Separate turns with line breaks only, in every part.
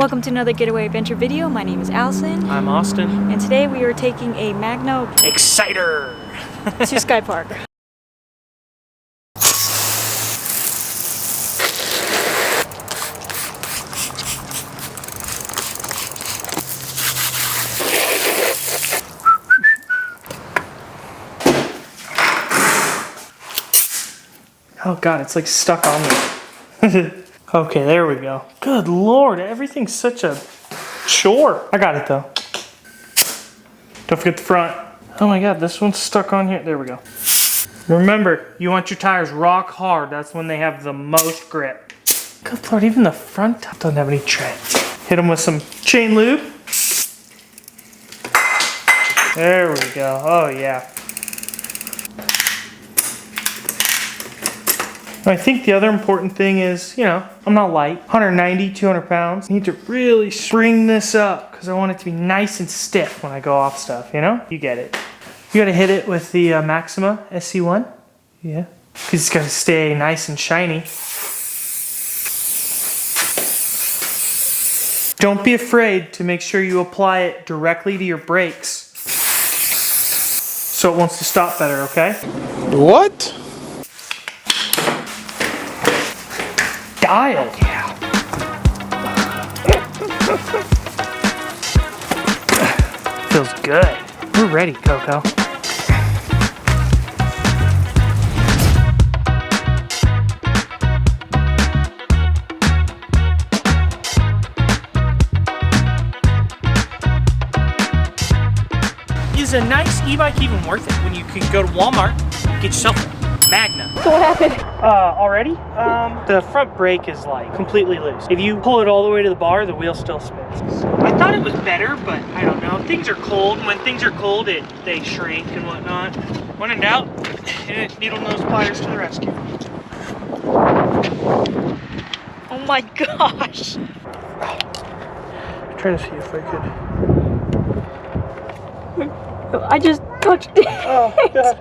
Welcome to another Getaway Adventure video. My name is Allison.
I'm Austin.
And today we are taking a Magno
Exciter
to Skypark.
Oh god, it's like stuck on me. Okay, there we go. Good lord, everything's such a chore. I got it though. Don't forget the front. Oh my god, this one's stuck on here. There we go. Remember, you want your tires rock hard. That's when they have the most grip. Good lord, even the front doesn't have any tread. Hit them with some chain lube. There we go. Oh yeah. I think the other important thing is, you know, I'm not light. 190, 200 pounds. I need to really spring this up because I want it to be nice and stiff when I go off stuff, you know? You get it. You gotta hit it with the Maxima SC1. Yeah. Because it's gotta stay nice and shiny. Don't be afraid to make sure you apply it directly to your brakes so it wants to stop better, okay?
What?
Dialed. Yeah. Feels good. We're ready, Coco. Is a nice e-bike even worth it when you can go to Walmart and get yourself a Magna?
So what happened?
Already? The front brake is like completely loose. If you pull it all the way to the bar, the wheel still spins. I thought it was better, but I don't know. Things are cold. When things are cold, they shrink and whatnot. When in doubt, needle nose pliers to the rescue.
Oh my gosh.
I'm trying to see if I could.
I just touched it.
Oh, God.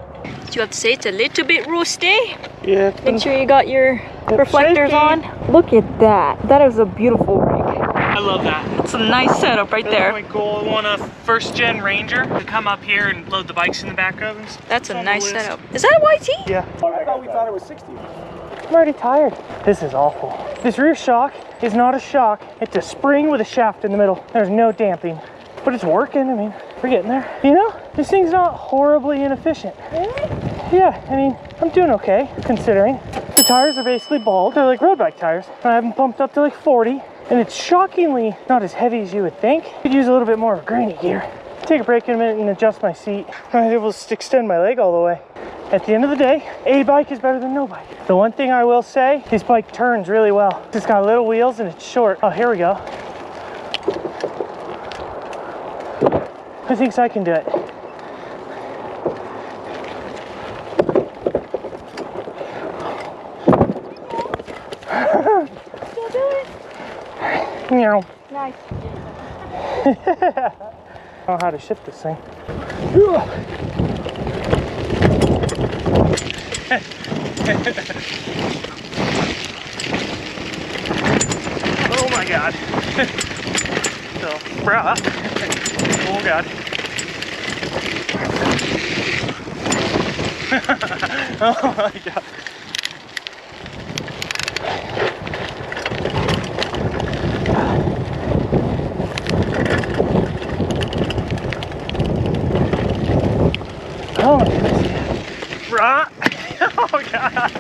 You have to say it's a little bit rusty.
Yeah.
Make sure you got your reflectors on. Look at that. That is a beautiful rig.
I love that.
It's a nice setup right there.
Really cool. I want a first-gen Ranger to come up here and load the bikes in the back of.
That's a nice setup. Is that a YT?
Yeah.
I thought we thought it was 60.
I'm already tired. This is awful. This rear shock is not a shock. It's a spring with a shaft in the middle. There's no damping. But it's working. I mean, we're getting there. You know, this thing's not horribly inefficient. Really? Yeah, I mean, I'm doing okay, considering. The tires are basically bald. They're like road bike tires. I have them pumped up to like 40, and it's shockingly not as heavy as you would think. Could use a little bit more of granny gear. Take a break in a minute and adjust my seat. I'm able to extend my leg all the way. At the end of the day, a bike is better than no bike. The one thing I will say, this bike turns really well. It's got little wheels and it's short. Oh, here we go. Who thinks I can do it?
Still do it?
Meow.
Nice.
I don't know how to shift this thing. Oh my god. So, bruh. Oh god. Oh my god. Oh my goodness. Bruh. Oh god.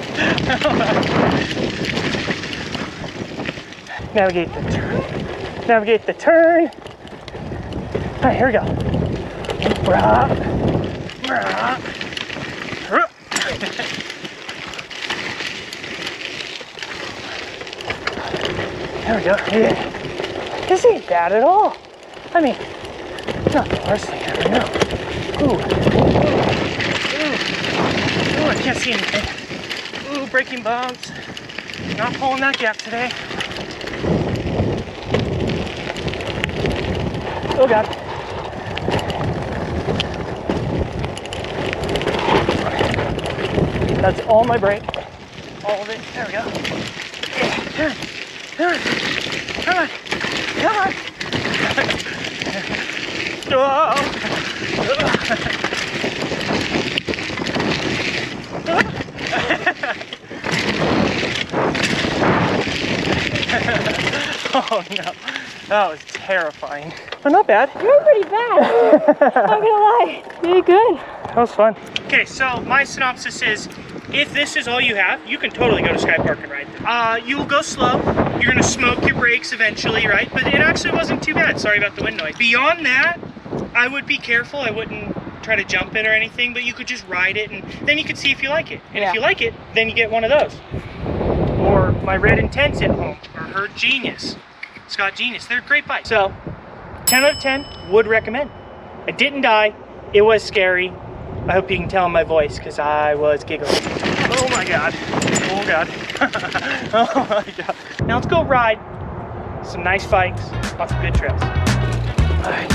Navigate the turn. Navigate the turn. All right, here we go. Bruh. Bruh. There we go. Yeah. This ain't bad at all. I mean, not the worst thing ever, no. Ooh. Ooh, I can't see anything. Ooh, braking bumps. Not pulling that gap today. Oh god. That's all my brake. All of it. There we go. Yeah, turn. Turn. Come on. Come on. Whoa. Oh no, that was terrifying. But not bad.
You were pretty bad. I'm not gonna lie. You did good.
That was fun. Okay, so my synopsis is, if this is all you have, you can totally go to Skypark and ride. You will go slow. You're gonna smoke your brakes eventually, right? But it actually wasn't too bad. Sorry about the wind noise. Beyond that, I would be careful. I wouldn't try to jump it or anything, but you could just ride it and then you could see if you like it. And if you like it, then you get one of those. Or my Red Intense at home, or her Genius, Scott Genius. They're great bikes. So, 10 out of 10, would recommend. I didn't die. It was scary. I hope you can tell in my voice because I was giggling. Oh my God. Oh God. Oh my God. Now let's go ride some nice bikes on some good trails. All right.